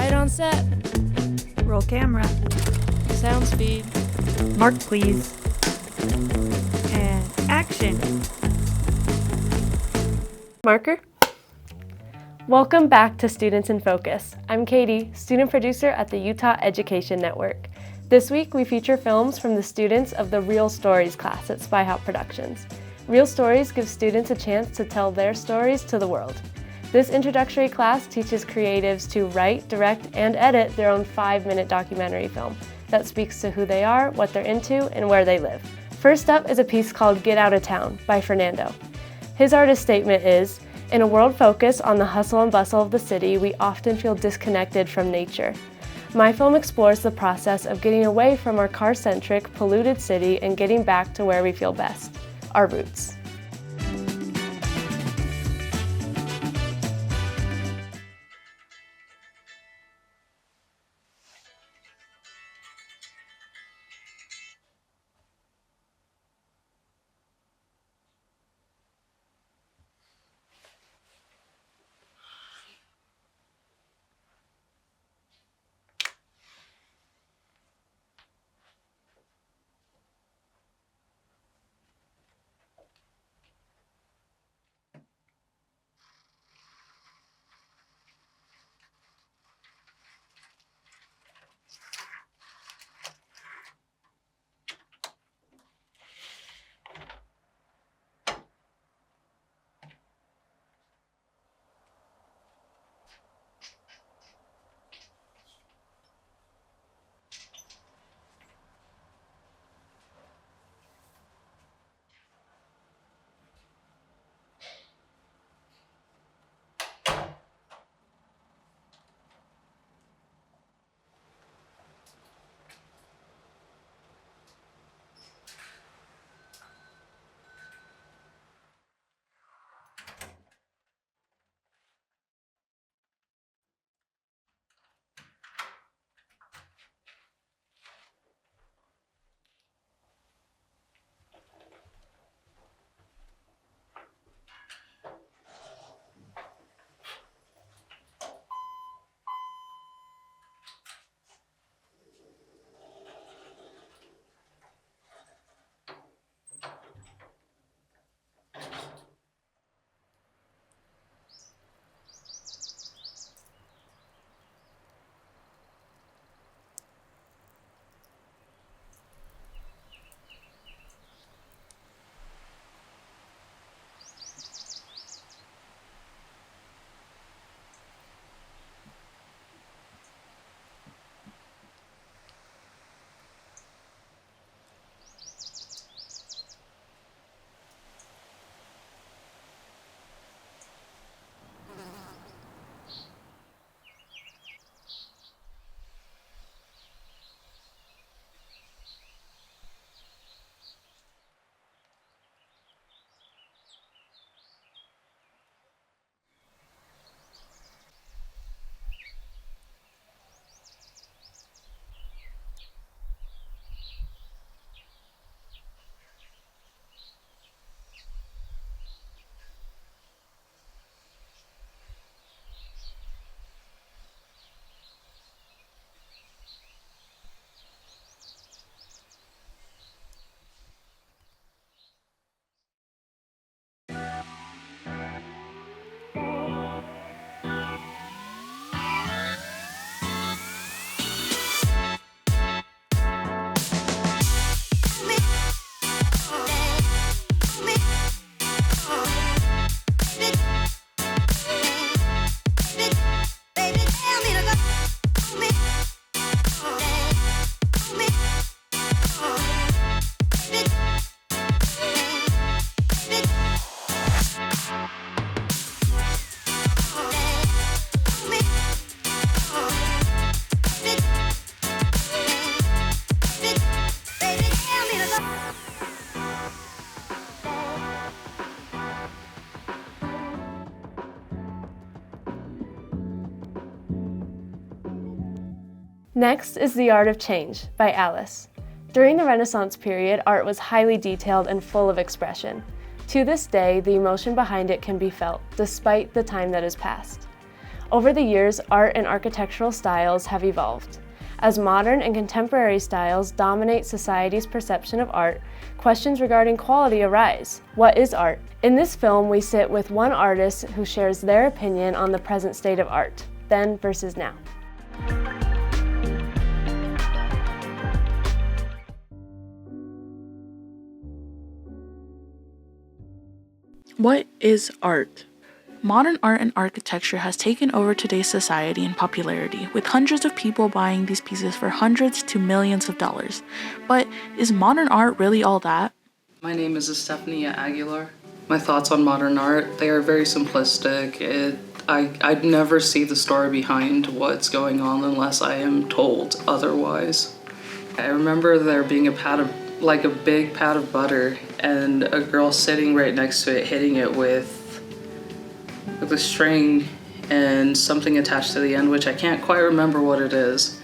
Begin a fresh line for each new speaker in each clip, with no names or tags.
Quiet on set.
Roll camera.
Sound speed.
Mark, please. And action.
Marker. Welcome back to Students in Focus. I'm Katie, student producer at the Utah Education Network. This week we feature films from the students of the Real Stories class at Spy Hop Productions. Real Stories gives students a chance to tell their stories to the world. This introductory class teaches creatives to write, direct, and edit their own 5-minute documentary film that speaks to who they are, what they're into, and where they live. First up is a piece called Get Out of Town by Fernando. His artist statement is, "In a world focused on the hustle and bustle of the city, we often feel disconnected from nature. My film explores the process of getting away from our car-centric, polluted city and getting back to where we feel best, our roots." Next is The Art of Change by Alice. During the Renaissance period, art was highly detailed and full of expression. To this day, the emotion behind it can be felt, despite the time that has passed. Over the years, art and architectural styles have evolved. As modern and contemporary styles dominate society's perception of art, questions regarding quality arise. What is art? In this film, we sit with one artist who shares their opinion on the present state of art, then versus now.
What is art? Modern art and architecture has taken over today's society in popularity, with hundreds of people buying these pieces for hundreds to millions of dollars. But is modern art really all that?
My name is Estefania Aguilar. My thoughts on modern art, they are very simplistic. I never see the story behind what's going on unless I am told otherwise. I remember there being a big pat of butter and a girl sitting right next to it hitting it with a string and something attached to the end, which I can't quite remember what it is,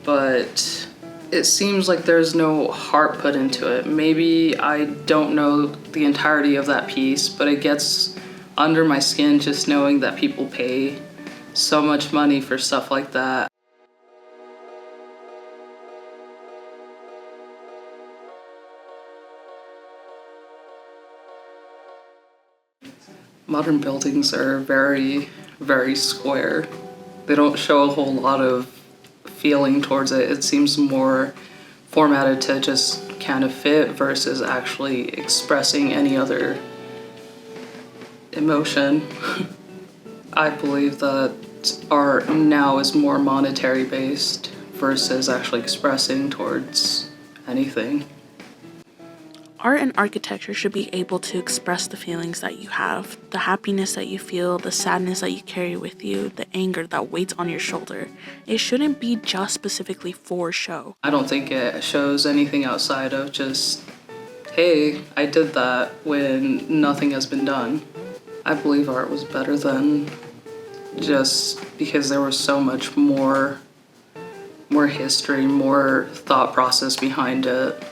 but it seems like there's no heart put into it. Maybe I don't know the entirety of that piece, but it gets under my skin just knowing that people pay so much money for stuff like that. Modern buildings are very, very square. They don't show a whole lot of feeling towards it. It seems more formatted to just kind of fit versus actually expressing any other emotion. I believe that art now is more monetary based versus actually expressing towards anything.
Art and architecture should be able to express the feelings that you have, the happiness that you feel, the sadness that you carry with you, the anger that weighs on your shoulder. It shouldn't be just specifically for show.
I don't think it shows anything outside of just, hey, I did that when nothing has been done. I believe art was better then, just because there was so much more history, more thought process behind it.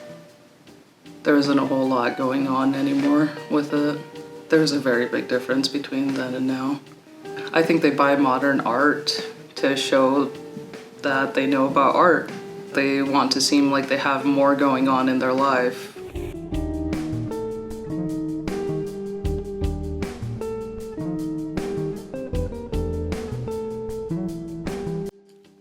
There isn't a whole lot going on anymore with it. There's a very big difference between then and now. I think they buy modern art to show that they know about art. They want to seem like they have more going on in their life.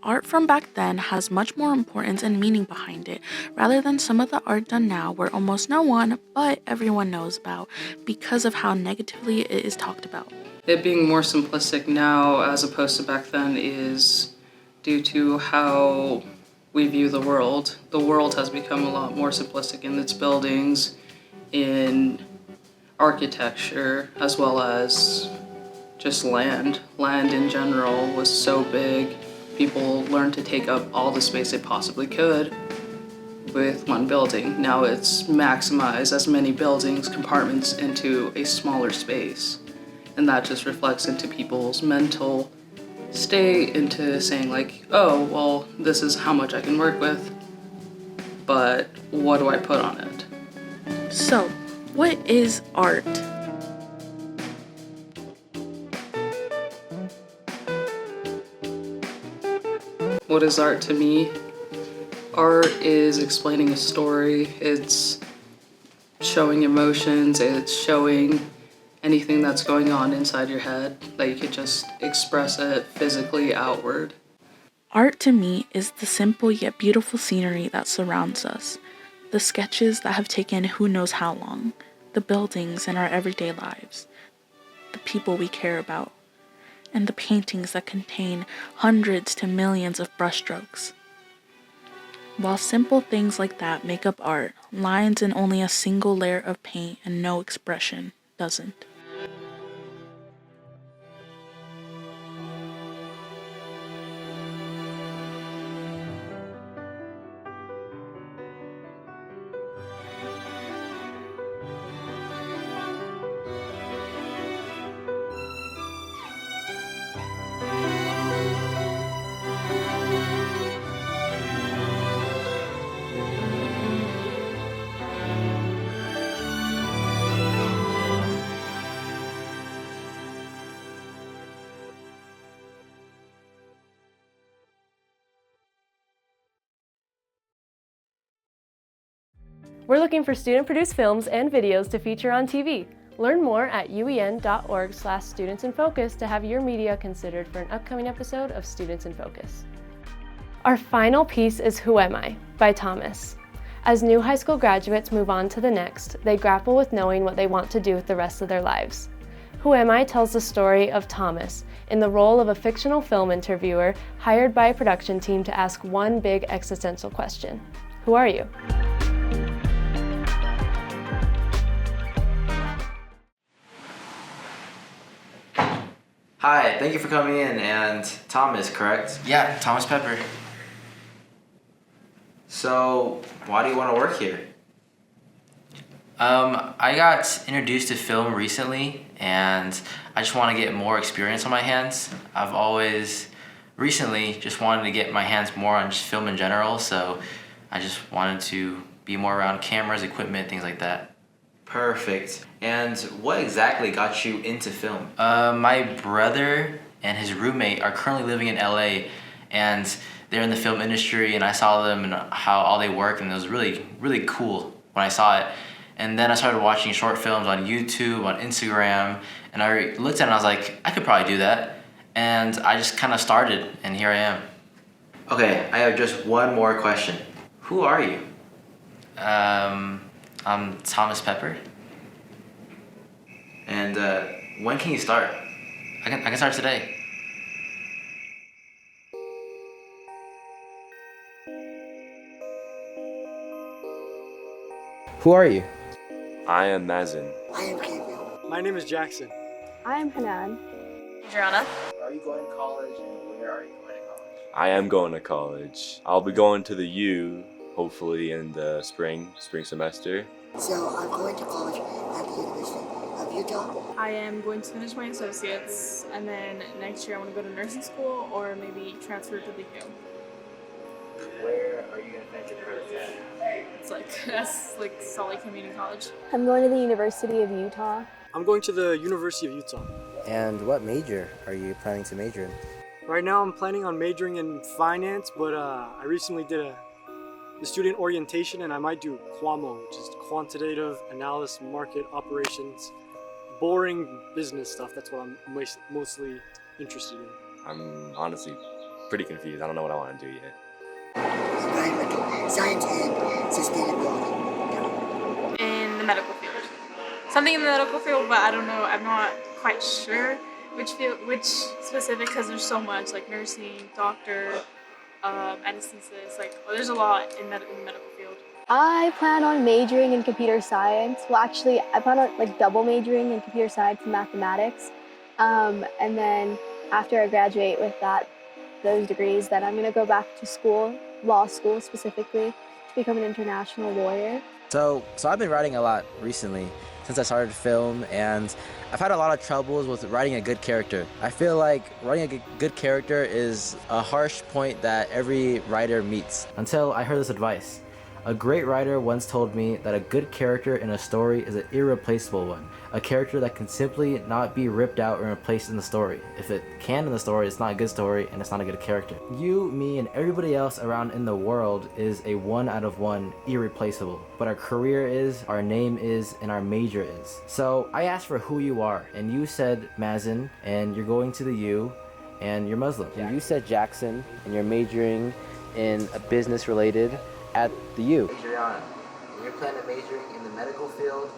Art from back then has much more importance and meaning behind it, rather than some of the art done now where almost no one but everyone knows about because of how negatively it is talked about.
It being more simplistic now as opposed to back then is due to how we view the world. The world has become a lot more simplistic in its buildings, in architecture, as well as just land. Land in general was so big. People learned to take up all the space they possibly could with one building. Now it's maximize as many buildings, compartments into a smaller space. And that just reflects into people's mental state, into saying like, oh, well, this is how much I can work with, but what do I put on it?
So, what is art?
What is art to me? Art is explaining a story. It's showing emotions. It's showing anything that's going on inside your head that you could just express it physically outward.
Art to me is the simple yet beautiful scenery that surrounds us. The sketches that have taken who knows how long. The buildings in our everyday lives. The people we care about. And the paintings that contain hundreds to millions of brushstrokes. While simple things like that make up art, lines in only a single layer of paint and no expression doesn't.
We're looking for student-produced films and videos to feature on TV. Learn more at uen.org/studentsinfocus to have your media considered for an upcoming episode of Students in Focus. Our final piece is Who Am I? By Thomas. As new high school graduates move on to the next, they grapple with knowing what they want to do with the rest of their lives. Who Am I tells the story of Thomas in the role of a fictional film interviewer hired by a production team to ask one big existential question. Who are you?
Hi, thank you for coming in, and Thomas, correct?
Yeah, Thomas Pepper.
So, why do you want to work here?
I got introduced to film recently, and I just want to get more experience on my hands. I've always recently just wanted to get my hands more on just film in general, so I just wanted to be more around cameras, equipment, things like that.
Perfect. And what exactly got you into film?
My brother and his roommate are currently living in LA, and they're in the film industry, and I saw them and how all they work, and it was really, really cool when I saw it. And then I started watching short films on YouTube, on Instagram, and I looked at it and I was like, I could probably do that. And I just kind of started, and here I am.
Okay, I have just one more question. Who are you?
I'm Thomas Pepper.
And when can you start?
I can start today.
Who are you?
I am Mazin.
My name is Jackson.
I am Hanan.
Adriana.
Are you going to college, and where are you going to college?
I am going to college. I'll be going to the U, hopefully in the spring semester.
So I'm going to college at the University of Utah.
I am going to finish my associates, and then next year I want to go to nursing school or maybe transfer to the U.
Where are you going to finish your credits at?
It's that's like Salt Lake Community College.
I'm going to the University of Utah.
I'm going to the University of Utah.
And what major are you planning to major in?
Right now I'm planning on majoring in finance, but I recently did the student orientation, and I might do QAMO, which is quantitative analysis market operations. Boring business stuff, that's what I'm mostly interested in.
I'm honestly pretty confused. I don't know what I want to do yet.
Environmental science and sustainability.
In the medical field. Something in the medical field, but I don't know. I'm not quite sure which specific, because there's so much, like nursing, doctor, anesthetist, there's a lot in the medical field.
I plan on majoring in computer science. Well, actually, I plan on double majoring in computer science and mathematics. And then after I graduate with those degrees, then I'm going to go back to school, law school specifically, to become an international lawyer.
So I've been writing a lot recently since I started film, and I've had a lot of troubles with writing a good character. I feel like writing a good character is a harsh point that every writer meets. Until I heard this advice. A great writer once told me that a good character in a story is an irreplaceable one. A character that can simply not be ripped out and replaced in the story. If it can in the story, it's not a good story and it's not a good character. You, me, and everybody else around in the world is a 1 out of 1 irreplaceable. But our career is, our name is, and our major is. So I asked for who you are, and you said Mazin, and you're going to the U, and you're Muslim. And you said Jackson, and you're majoring in a business related at the U. Adriana, and you're planning on majoring in the medical field,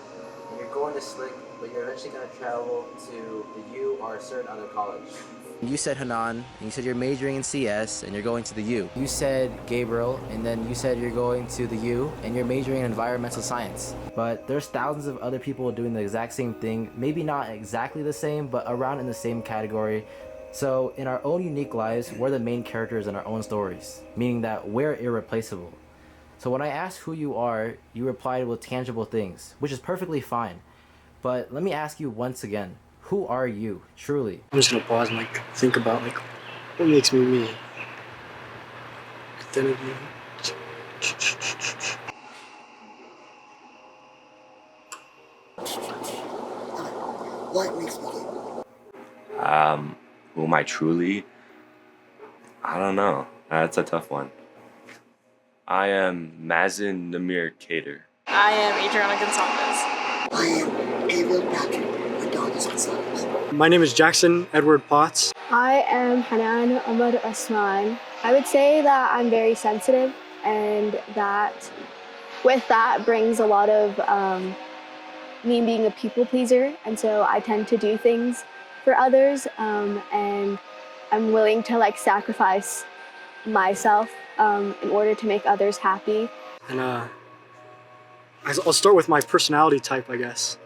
and you're going to Slick, but you're eventually going to travel to the U or a certain other college. You said Hanan, and you said you're majoring in CS, and you're going to the U. You said Gabriel, and then you said you're going to the U, and you're majoring in environmental science. But there's thousands of other people doing the exact same thing, maybe not exactly the same, but around in the same category. So in our own unique lives, we're the main characters in our own stories, meaning that we're irreplaceable. So when I asked who you are, you replied with tangible things, which is perfectly fine. But let me ask you once again, who are you, truly?
I'm just gonna pause and think about what makes me me. Identity.
What makes me gay?
Who am I truly? I don't know. That's a tough one. I am Mazin Namir Kader.
I am Adriana Gonzalez.
I am Gabriel Patrick Adonis Gonzalez.
My name is Jackson Edward Potts.
I am Hanan Ahmad Asman. I would say that I'm very sensitive, and that with that brings a lot of me being a people pleaser, and so I tend to do things for others, and I'm willing to like sacrifice myself in order to make others happy.
And I'll start with my personality type, I guess.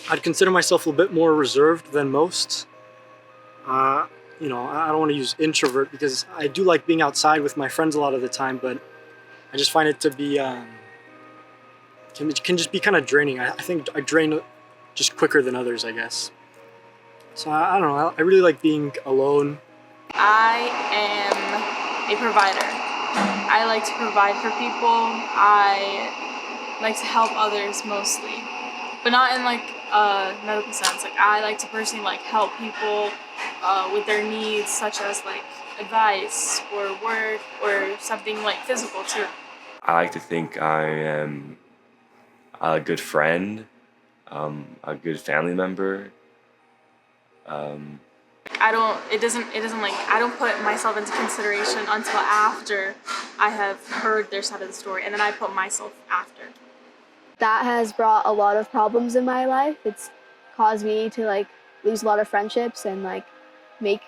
I'd consider myself a bit more reserved than most. You know, I don't want to use introvert because I do like being outside with my friends a lot of the time, but I just find it to be can just be kind of draining. I think I drain just quicker than others, I guess. So I don't know. I really like being alone.
I am a provider. I like to provide for people. I like to help others mostly, but not in like a medical sense. Like I like to personally like help people with their needs, such as like advice or work or something like physical too.
I like to think I am a good friend, a good family member.
I don't put myself into consideration until after I have heard their side of the story, and then I put myself after.
That has brought a lot of problems in my life. It's caused me to like lose a lot of friendships and like weigh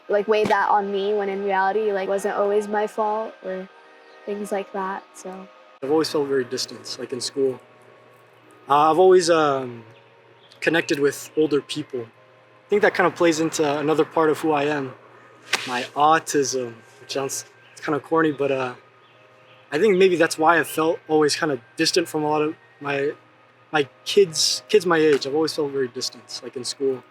that on me, when in reality like wasn't always my fault or things like that. So
I've always felt very distant, like in school. I've always connected with older people. I think that kind of plays into another part of who I am, my autism, which sounds kind of corny, but I think maybe that's why I've felt always kind of distant from a lot of my kids my age. I've always felt very distant, like in school.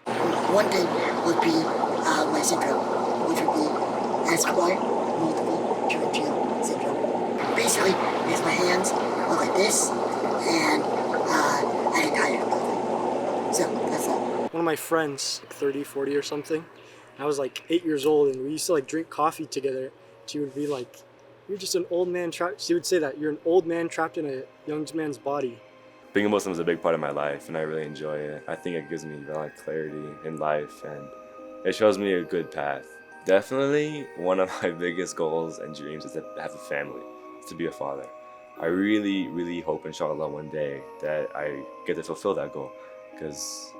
One thing would be my syndrome, which would be Escobar multiple pterygium syndrome. Basically, because my hands look like this, and I get tired of nothing. So that's that.
One of my friends, like 30, 40 or something, I was like 8 years old, and we used to like drink coffee together. She would be like, "You're just an old man trapped." She would say that, "You're an old man trapped in a young man's body."
Being a Muslim is a big part of my life, and I really enjoy it. I think it gives me a lot of clarity in life, and it shows me a good path. Definitely one of my biggest goals and dreams is to have a family, to be a father. I really, really hope, inshallah, one day that I get to fulfill that goal, because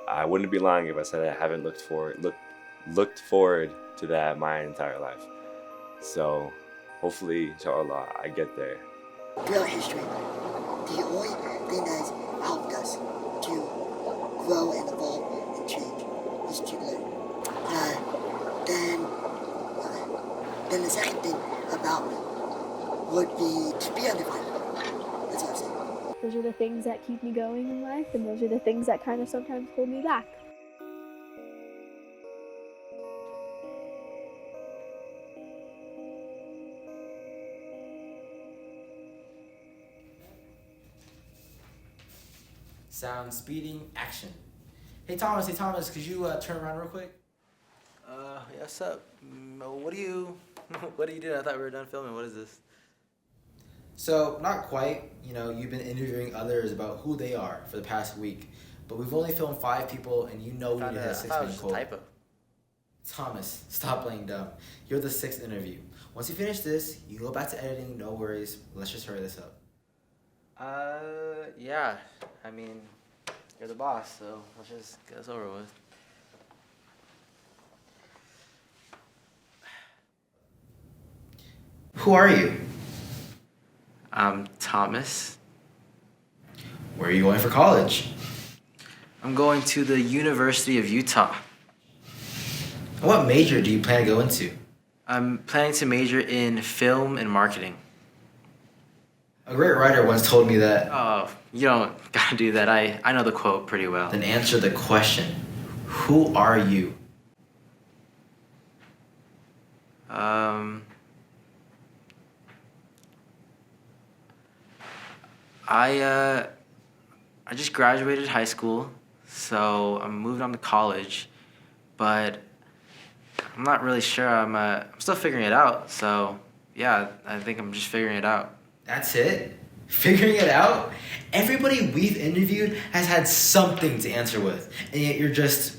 I wouldn't be lying if I said I haven't looked forward to that my entire life. So hopefully, inshallah, I get there.
Throughout history, the only thing that has helped us to grow and evolve and change is to learn. Then the second thing about would be to be undefinable. That's what I'm saying.
those are the things that keep me going in life, and those are the things that kind of sometimes hold me back.
Sound, speeding, action. Hey Thomas, could you turn around real quick?
Yeah, what's up? What do you do? I thought we were done filming. What is this?
So, not quite. You know, you've been interviewing others about who they are for the past week, but we've only filmed 5 people, and you know we need to hit a 6-minute quote.
Typo.
Thomas, stop playing dumb. You're the 6th interview. Once you finish this, you go back to editing. No worries. Let's just hurry this up.
Yeah. I mean, you're the boss, so let's just get this over with.
Who are you?
I'm Thomas.
Where are you going for college?
I'm going to the University of Utah.
What major do you plan to go into?
I'm planning to major in film and marketing.
A great writer once told me that.
Oh, you don't gotta do that. I know the quote pretty well.
Then answer the question. Who are you?
I just graduated high school, so I'm moving on to college, but I'm not really sure. I'm still figuring it out. So yeah, I think I'm just figuring it out.
That's it? Figuring it out? Everybody we've interviewed has had something to answer with, and yet you're just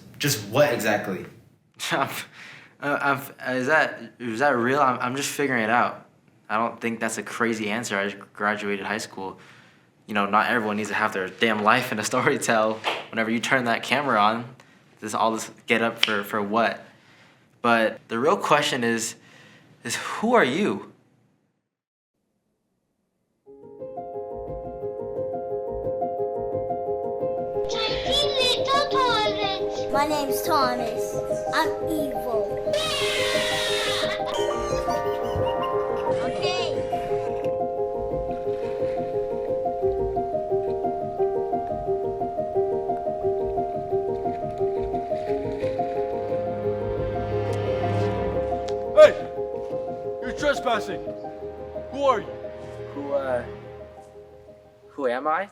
what exactly?
Is that real? I'm just figuring it out. I don't think that's a crazy answer. I just graduated high school. You know, not everyone needs to have their damn life in a story tell. Whenever you turn that camera on, there's all this get up for what? But the real question is who are you?
My name's Thomas. I'm evil. Okay.
Hey! You're trespassing! Who are you?
Who am I?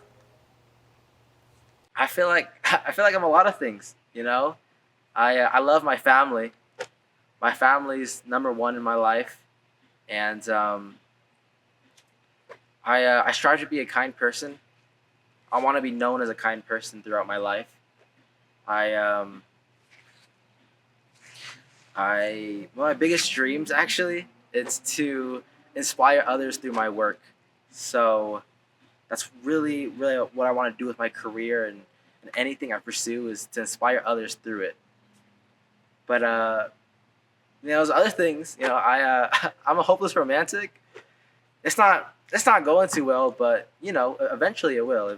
I feel like I'm a lot of things, you know? I love my family. My family's number one in my life, and I strive to be a kind person. I want to be known as a kind person throughout my life. One of my biggest dreams, actually, it's to inspire others through my work. So that's really what I want to do with my career and anything I pursue is to inspire others through it. But there's other things. You know, I'm a hopeless romantic. It's not going too well, but you know, eventually it will.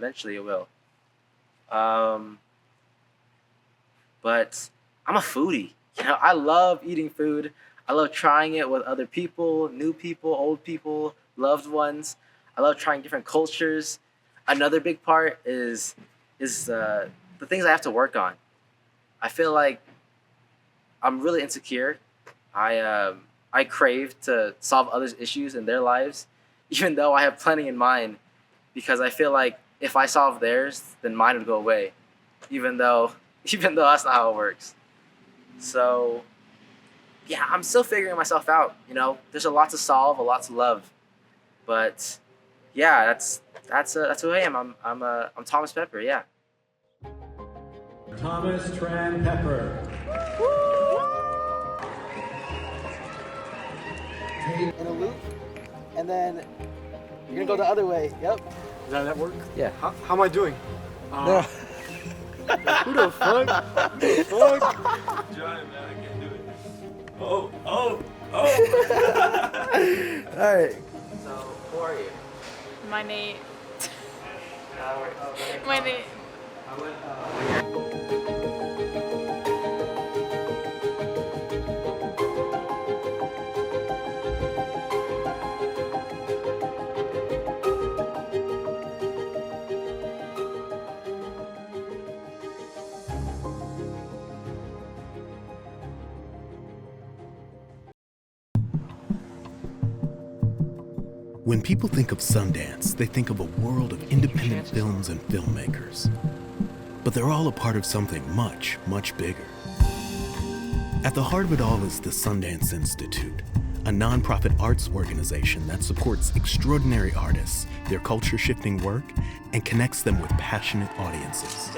But I'm a foodie. You know, I love eating food. I love trying it with other people, new people, old people, loved ones. I love trying different cultures. Another big part is the things I have to work on. I feel like I'm really insecure. I crave to solve others' issues in their lives, even though I have plenty in mind, because I feel like if I solve theirs, then mine would go away, even though that's not how it works. So, yeah, I'm still figuring myself out. You know, there's a lot to solve, a lot to love, but yeah, that's who I am. I'm Thomas Pepper. Yeah.
Thomas Tran Pepper.
In a loop, and then you're gonna go the other way. Yep.
Does that work?
Yeah.
How am I doing?
No.
Who the fuck?
Try, man, I can't do it. Oh.
All right.
So, who are you?
My name.
When people think of Sundance, they think of a world of independent films and filmmakers. But they're all a part of something much, much bigger. At the heart of it all is the Sundance Institute, a nonprofit arts organization that supports extraordinary artists, their culture-shifting work, and connects them with passionate audiences.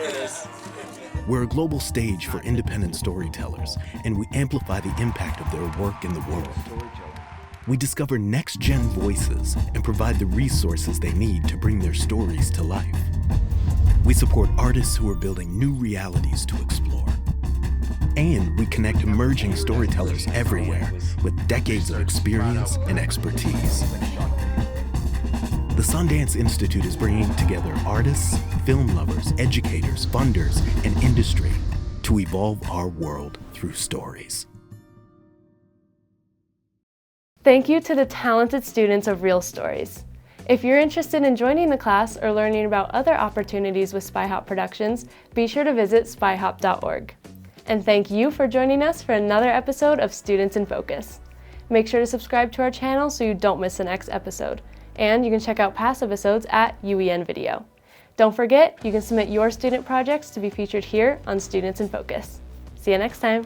We're a global stage for independent storytellers, and we amplify the impact of their work in the world. We discover next-gen voices and provide the resources they need to bring their stories to life. We support artists who are building new realities to explore. And we connect emerging storytellers everywhere with decades of experience and expertise. The Sundance Institute is bringing together artists, film lovers, educators, funders, and industry to evolve our world through stories.
Thank you to the talented students of Real Stories. If you're interested in joining the class or learning about other opportunities with SpyHop Productions, be sure to visit spyhop.org. And thank you for joining us for another episode of Students in Focus. Make sure to subscribe to our channel so you don't miss the next episode. And you can check out past episodes at UEN Video. Don't forget, you can submit your student projects to be featured here on Students in Focus. See you next time.